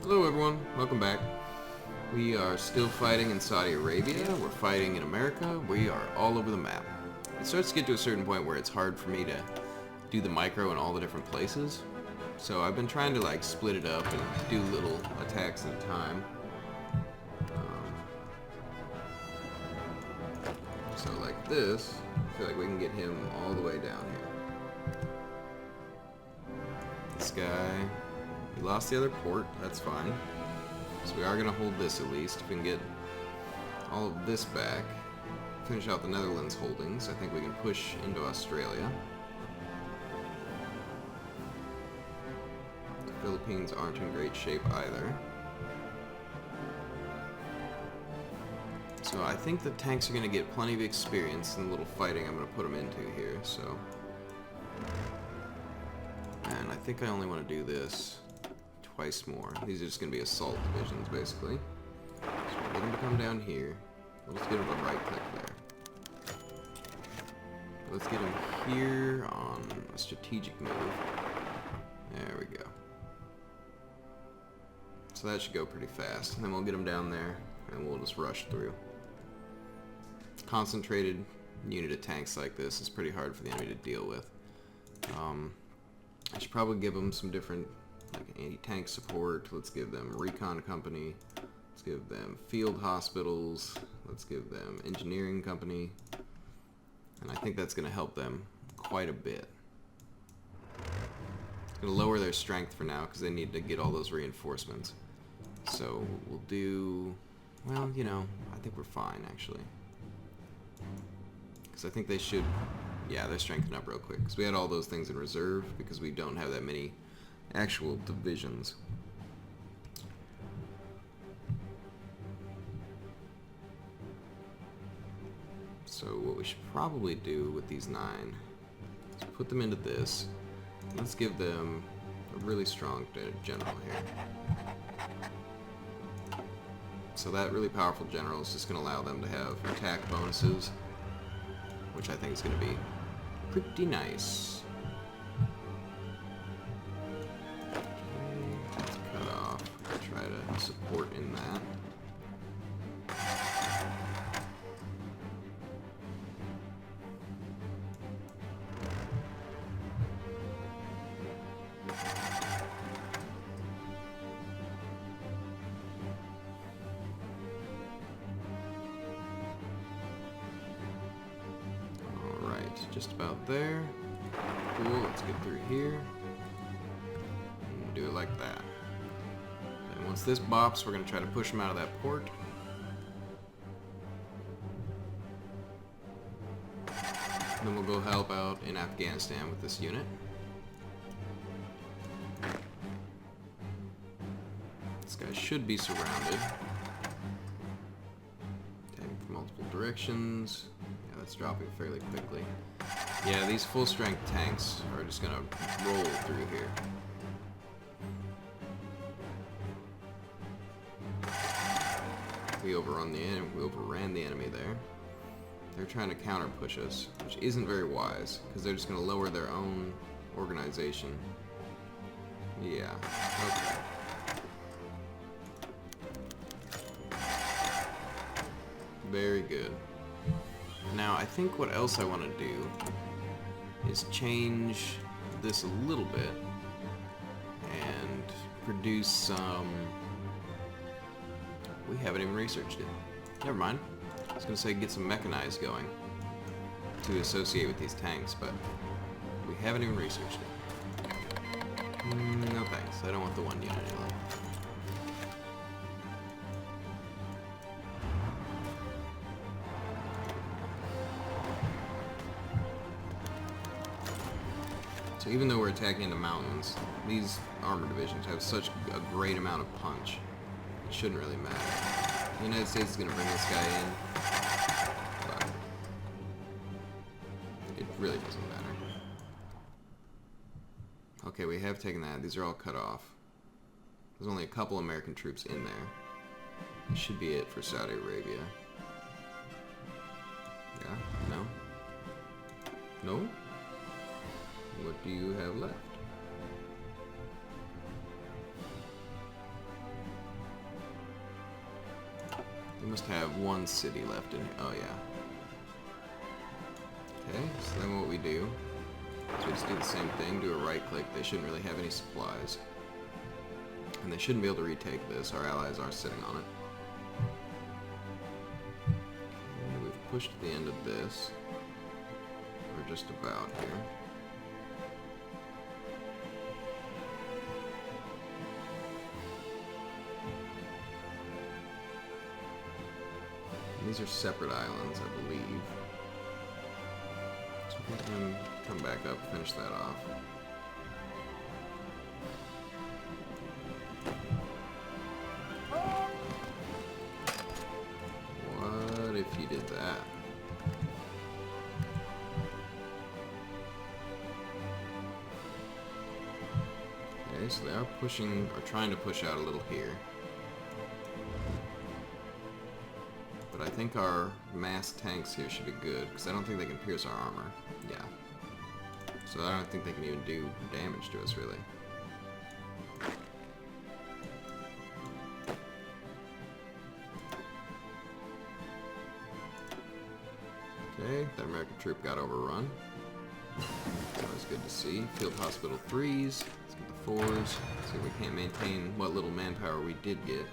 Hello everyone, welcome back. We are still fighting in Saudi Arabia, we're fighting in America, we are all over the map. It starts to get to a certain point where it's hard for me to do the micro in all the different places. So I've been trying to like split it up and do little attacks at a time. So like this, I feel like we can get him all the way down here. This guy, we lost the other port, that's fine. So we are going to hold this at least. If we can get all of this back, finish out the Netherlands holdings, I think we can push into Australia. The Philippines aren't in great shape either. So I think the tanks are going to get plenty of experience in the little fighting I'm going to put them into here, so... And I think I only want to do this twice more. These are just going to be assault divisions, basically. So we'll get them to come down here. We'll just give them a right click there. Let's get them here on a strategic move. There we go. So that should go pretty fast. And then we'll get them down there, and we'll just rush through. Concentrated unit of tanks like this is pretty hard for the enemy to deal with. I should probably give them some different like anti-tank support. Let's give them recon company. Let's give them field hospitals. Let's give them engineering company. And I think that's going to help them quite a bit. It's going to lower their strength for now because they need to get all those reinforcements. So we'll do, well, you know, I think we're fine actually. Because I think they should, yeah, they're strengthened up real quick. Because we had all those things in reserve because we don't have that many actual divisions. So what we should probably do with these 9 is put them into this. Let's give them a really strong general here. So that really powerful general is just going to allow them to have attack bonuses, which I think is going to be pretty nice. Let's cut off. Try to support in that. Just about there. Cool, let's get through here. And do it like that. And once this bops, we're going to try to push him out of that port. And then we'll go help out in Afghanistan with this unit. This guy should be surrounded. Attacking from multiple directions. Yeah, that's dropping fairly quickly. Yeah, these full-strength tanks are just gonna roll through here. We overran the enemy there. They're trying to counter-push us, which isn't very wise, because they're just gonna lower their own organization. Yeah, okay. Very good. Now, I think what else I want to do is change this a little bit and produce some... We haven't even researched it. Never mind. I was going to say get some mechanized going to associate with these tanks, but we haven't even researched it. No thanks. I don't want the one unit anymore. So even though we're attacking in the mountains, these armor divisions have such a great amount of punch. It shouldn't really matter. The United States is going to bring this guy in, but it really doesn't matter. Okay, we have taken that. These are all cut off. There's only a couple American troops in there. That should be it for Saudi Arabia. Yeah? No? No? What do you have left? We must have one city left in here. Oh, yeah. Okay, so then what we do is we just do the same thing, do a right-click. They shouldn't really have any supplies. And they shouldn't be able to retake this. Our allies are sitting on it. Okay, we've pushed the end of this. We're just about here. These are separate islands, I believe. So we can come back up, finish that off. What if you did that? Okay, so they are pushing, or trying to push out a little here. But I think our mass tanks here should be good, because I don't think they can pierce our armor. Yeah. So I don't think they can even do damage to us, really. Okay, that American troop got overrun. That's always good to see. Field Hospital 3s. Let's get the 4s. See if we can't maintain what little manpower we did get.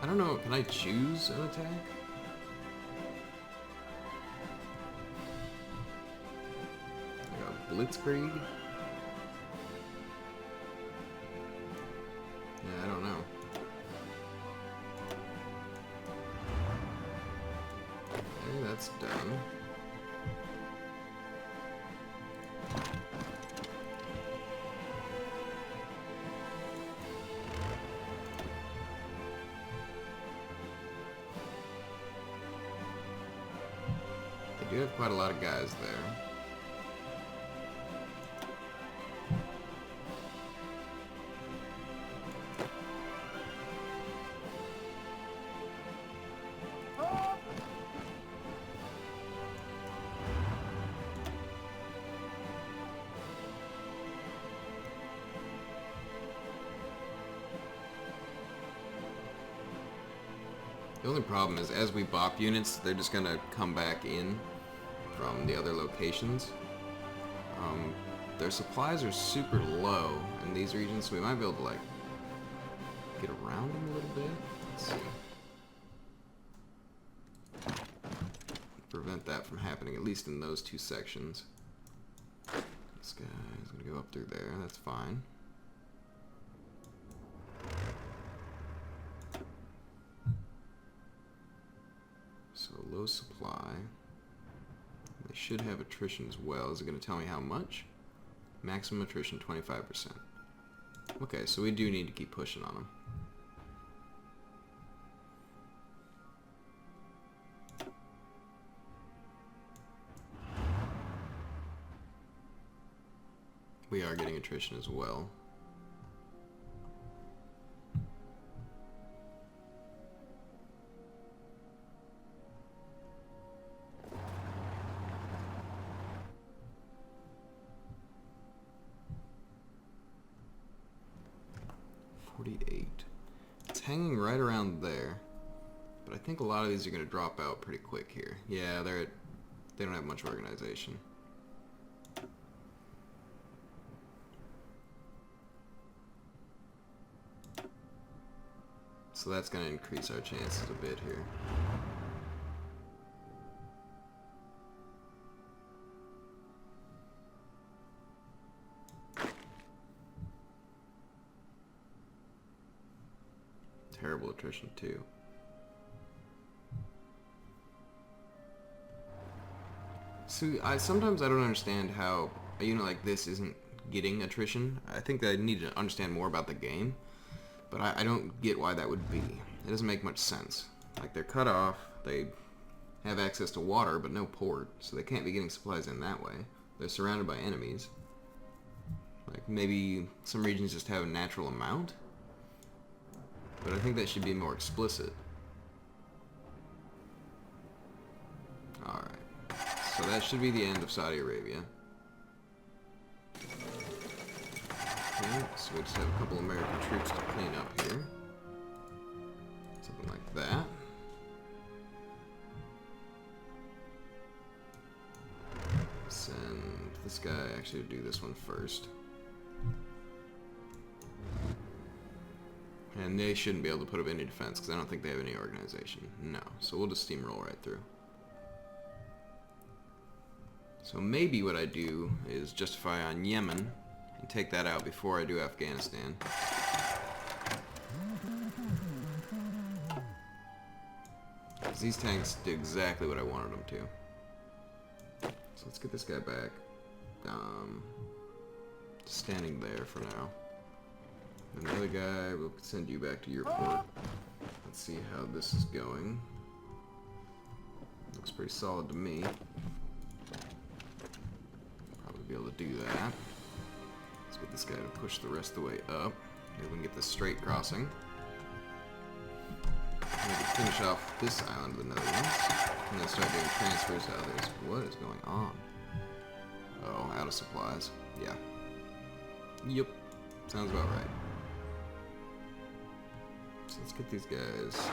I don't know, can I choose an attack? Like a blitzkrieg? Yeah, I don't know. Okay, that's done. They do have quite a lot of guys there. The only problem is, as we bop units, they're just gonna come back in from the other locations. Their supplies are super low in these regions, so we might be able to, like, get around them a little bit. Let's see. Prevent that from happening, at least in those two sections. This guy's gonna go up through there, that's fine. So low supply. They should have attrition as well. Is it going to tell me how much? Maximum attrition 25%. Okay, so we do need to keep pushing on them. We are getting attrition as well. It's hanging right around there, but I think a lot of these are going to drop out pretty quick here. Yeah, they don't have much organization. So that's going to increase our chances a bit here. Terrible attrition too. So sometimes I don't understand how a unit like this isn't getting attrition. I think that I need to understand more about the game, but I don't get why that would be. It doesn't make much sense. Like, they're cut off, they have access to water but no port, so they can't be getting supplies in that way. They're surrounded by enemies. Like, maybe some regions just have a natural amount? But I think that should be more explicit. Alright. So that should be the end of Saudi Arabia. Okay, so we just have a couple American troops to clean up here. Something like that. Send this guy actually to do this one first. And they shouldn't be able to put up any defense because I don't think they have any organization. No. So we'll just steamroll right through. So maybe what I do is justify on Yemen and take that out before I do Afghanistan. Because these tanks did exactly what I wanted them to. So let's get this guy back. Standing there for now. And the other guy, we'll send you back to your port. Let's see how this is going. Looks pretty solid to me. Probably be able to do that. Let's get this guy to push the rest of the way up. Maybe we can get this straight crossing. Maybe finish off this island of the Netherlands. And then start doing transfers out of this. What is going on? Oh, out of supplies. Yeah. Yep. Sounds about right. So let's get these guys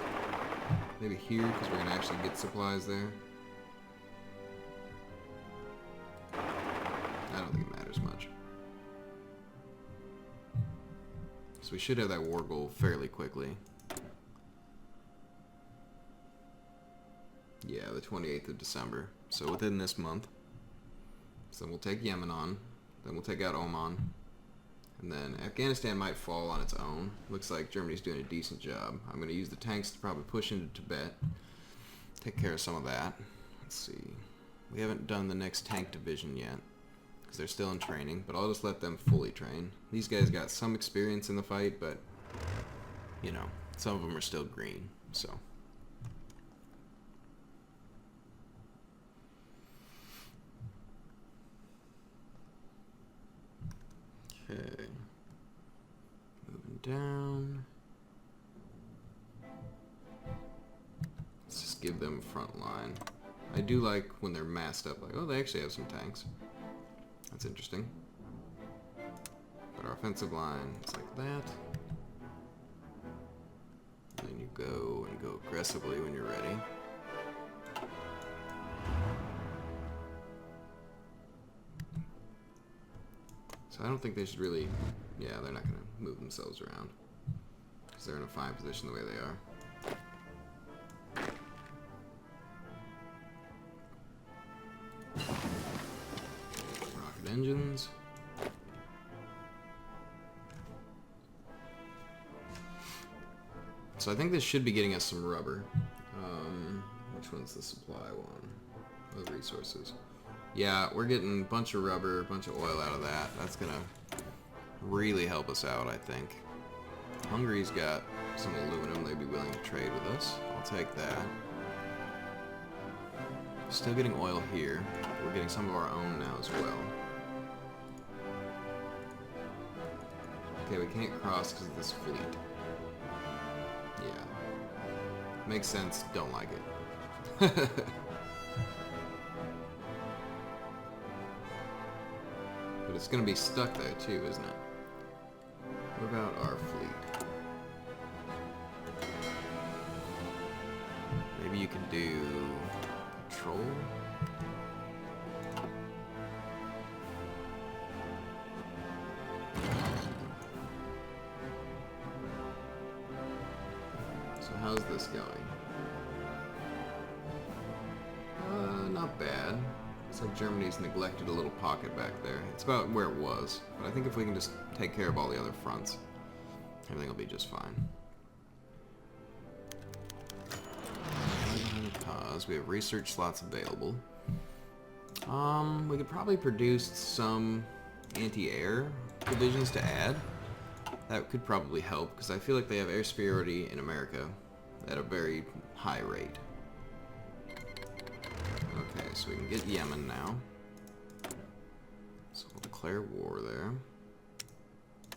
maybe here, because we're going to actually get supplies there. I don't think it matters much. So we should have that war goal fairly quickly. Yeah, the 28th of December. So within this month. So we'll take Yemen on. Then we'll take out Oman. And then Afghanistan might fall on its own. Looks like Germany's doing a decent job. I'm going to use the tanks to probably push into Tibet. Take care of some of that. Let's see. We haven't done the next tank division yet, because they're still in training, but I'll just let them fully train. These guys got some experience in the fight, but, you know, some of them are still green, so. Okay. Moving down. Let's just give them a front line. I do like when they're massed up, like, oh, they actually have some tanks. That's interesting. But our offensive line is like that. And then you go and go aggressively when you're ready. So I don't think they should really, yeah, they're not going to move themselves around. Because they're in a fine position the way they are. Rocket engines. So I think this should be getting us some rubber. Which one's the supply one? The resources. Yeah, we're getting a bunch of rubber, a bunch of oil out of that. That's gonna really help us out, I think. Hungary's got some aluminum they'd be willing to trade with us. I'll take that. Still getting oil here. We're getting some of our own now as well. Okay, we can't cross because of this fleet. Yeah. Makes sense, don't like it. But it's going to be stuck there too, isn't it? What about our fleet? Maybe you can do patrol? So how's this going? Not bad. Looks like Germany's neglected a little pocket back there. It's about where it was, but I think if we can just take care of all the other fronts, everything will be just fine. Because we have research slots available. We could probably produce some anti-air divisions to add. That could probably help, because I feel like they have air superiority in America at a very high rate. Okay, so we can get Yemen now. So we'll declare war there.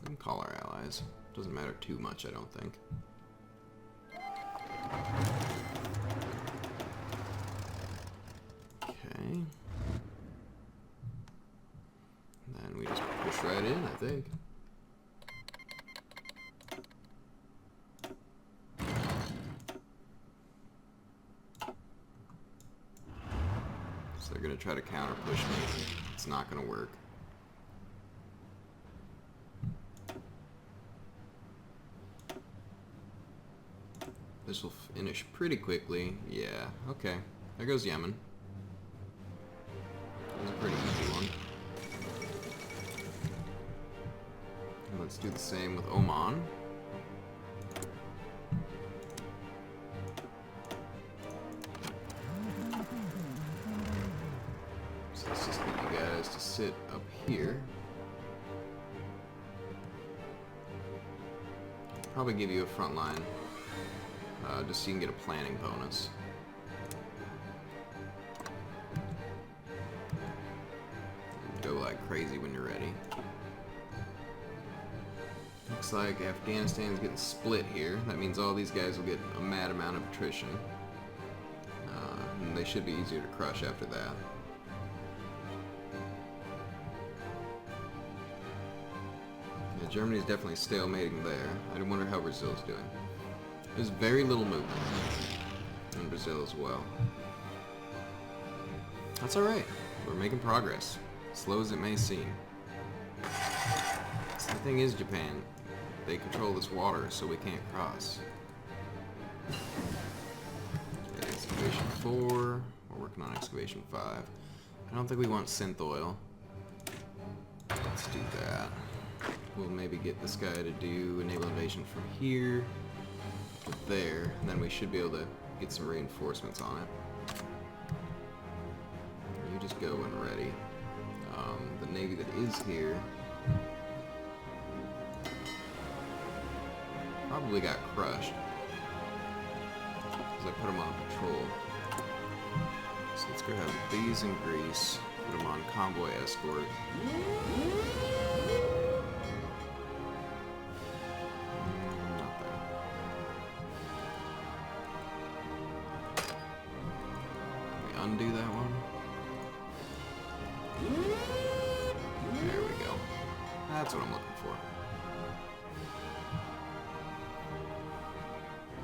We can call our allies. Doesn't matter too much, I don't think. Okay. Then we just push right in, I think. So they're gonna try to counter push me. It's not gonna work. This will finish pretty quickly. Yeah, okay. There goes Yemen. That was a pretty easy one. And let's do the same with Oman. So let's just get you guys to sit up here. Probably give you a front line. Just so you can get a planning bonus. Go like crazy when you're ready. Looks like Afghanistan's getting split here. That means all these guys will get a mad amount of attrition. And they should be easier to crush after that. Yeah, Germany's definitely stalemating there. I wonder how Brazil's doing. There's very little movement in Brazil as well. That's alright. We're making progress. Slow as it may seem. So the thing is, Japan, they control this water, so we can't cross. Excavation 4. We're working on excavation 5. I don't think we want synth oil. Let's do that. We'll maybe get this guy to do enable invasion from here to there, and then we should be able to get some reinforcements on it. You just go when ready. The navy that is here probably got crushed because I put them on patrol. So let's go have these in Greece, put them on convoy escort. Not there. Can we undo that one? There we go. That's what I'm looking for.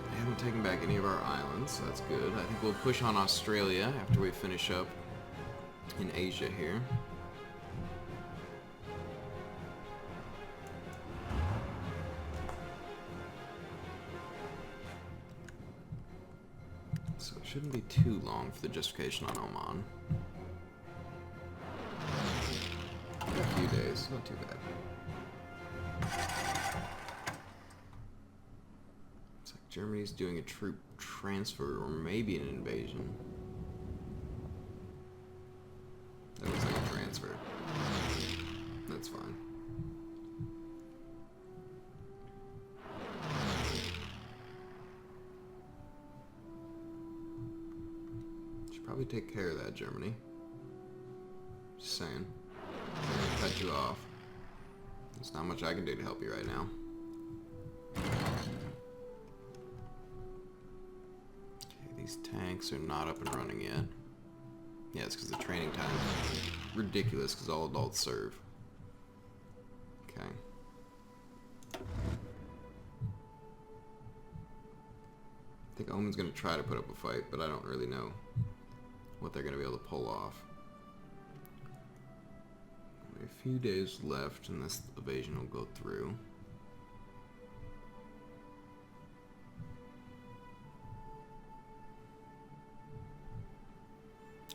I haven't taken back any of our islands, so that's good. I think we'll push on Australia after we finish up in Asia here. So it shouldn't be too long for the justification on Oman. A few days, not too bad. It's like Germany's doing a troop transfer or maybe an invasion. That looks like a transfer. That's fine. Should probably take care of that, Germany. Just saying. Cut you off. There's not much I can do to help you right now. Okay, these tanks are not up and running yet. Yeah, it's because the training time is ridiculous because all adults serve. Okay. I think Oman's going to try to put up a fight, but I don't really know what they're going to be able to pull off. A few days left and this evasion will go through.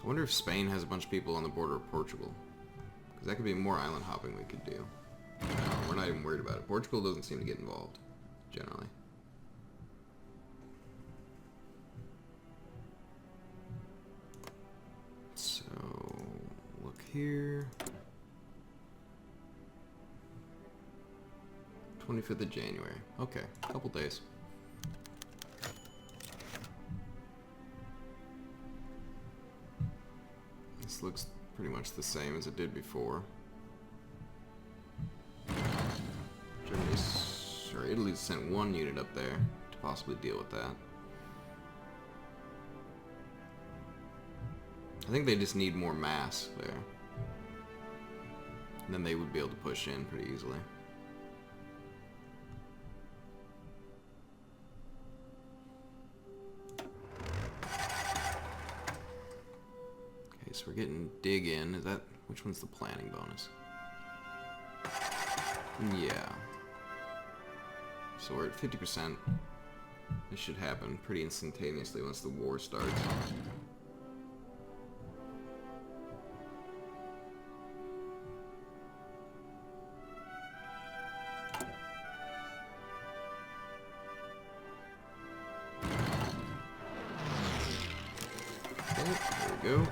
I wonder if Spain has a bunch of people on the border of Portugal. Because that could be more island hopping we could do. No, we're not even worried about it. Portugal doesn't seem to get involved, generally. So, look here. 25th of January. Okay, a couple days. This looks pretty much the same as it did before. Italy sent one unit up there to possibly deal with that. I think they just need more mass there. And then they would be able to push in pretty easily. Okay, so we're getting dig in. Is that, which one's the planning bonus? Yeah. So we're at 50%. This should happen pretty instantaneously once the war starts. Okay, there we go.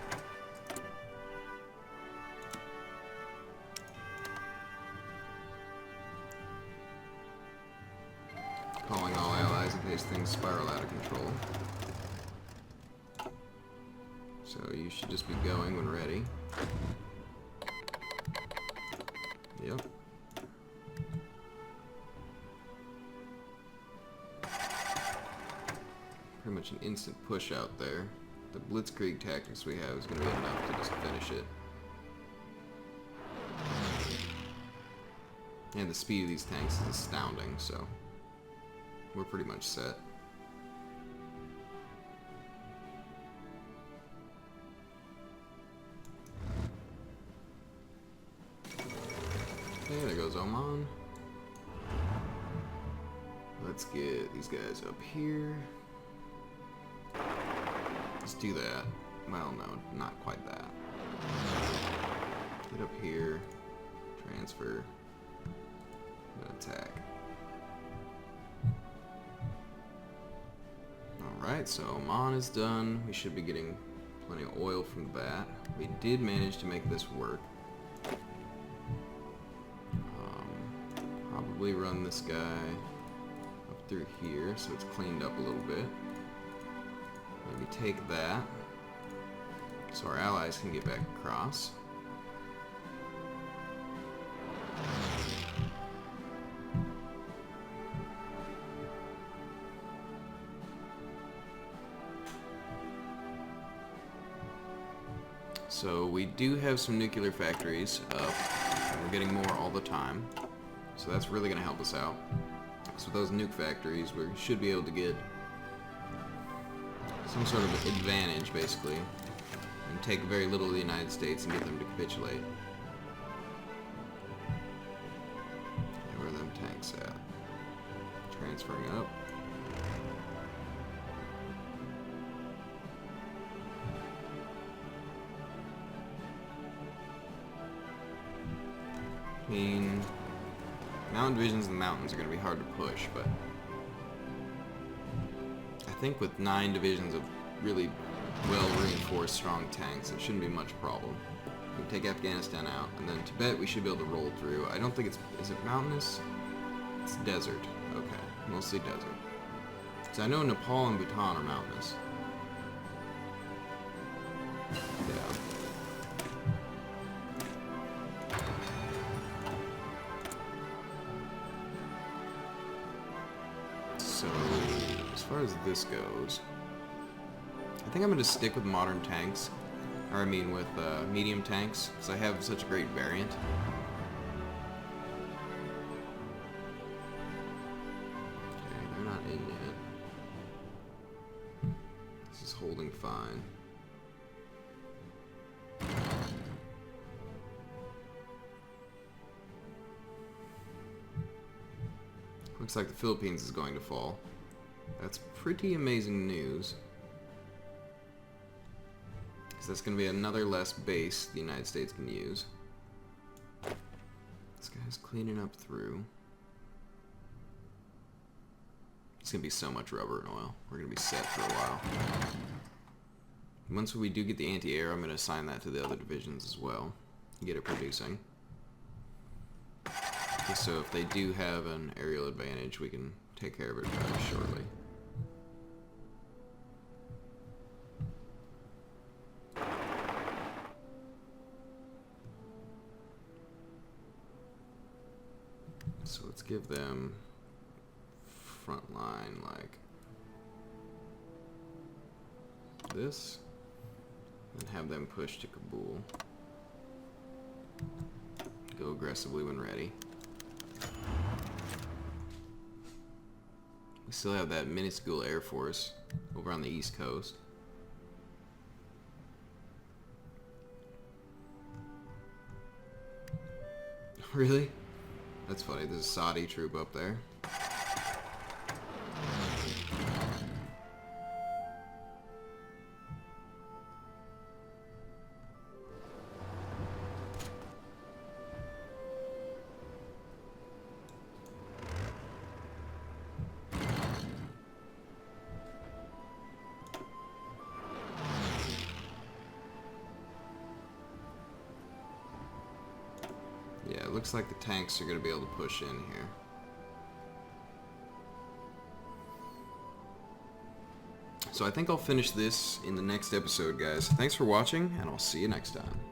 Calling all allies in case things spiral out of control. So you should just be going when ready. Yep. Pretty much an instant push out there. The blitzkrieg tactics we have is going to be enough to just finish it. And the speed of these tanks is astounding, so we're pretty much set. Okay, there goes Oman. Let's get these guys up here. Let's do that. Well, no, not quite that. Get up here, transfer, and attack. Alright, so Oman is done. We should be getting plenty of oil from that. We did manage to make this work. Probably run this guy up through here so it's cleaned up a little bit. Maybe take that so our allies can get back across. So we do have some nuclear factories up. We're getting more all the time. So that's really going to help us out. So with those nuke factories, we should be able to get some sort of advantage, basically, and take very little of the United States and get them to capitulate. Okay, where are them tanks at? Transferring up. I mean, mountain divisions in the mountains are going to be hard to push, but I think with 9 divisions of really well-reinforced strong tanks, it shouldn't be much problem. We can take Afghanistan out, and then Tibet we should be able to roll through. I don't think it's... is it mountainous? It's desert. Okay, mostly desert. Because I know Nepal and Bhutan are mountainous. Yeah. So, as far as this goes, I think I'm going to stick with modern tanks, or I mean with medium tanks, because I have such a great variant. Okay, they're not in yet. This is holding fine. Looks like the Philippines is going to fall. That's pretty amazing news. Because that's going to be another less base the United States can use. This guy's cleaning up through. It's going to be so much rubber and oil. We're going to be set for a while. Once we do get the anti-air, I'm going to assign that to the other divisions as well. And get it producing. So if they do have an aerial advantage, we can take care of it very shortly. So let's give them front line like this. And have them push to Kabul. Go aggressively when ready. We still have that minuscule Air Force over on the East Coast. Really? That's funny. There's a Saudi troop up there. Yeah, it looks like the tanks are going to be able to push in here. So I think I'll finish this in the next episode, guys. Thanks for watching, and I'll see you next time.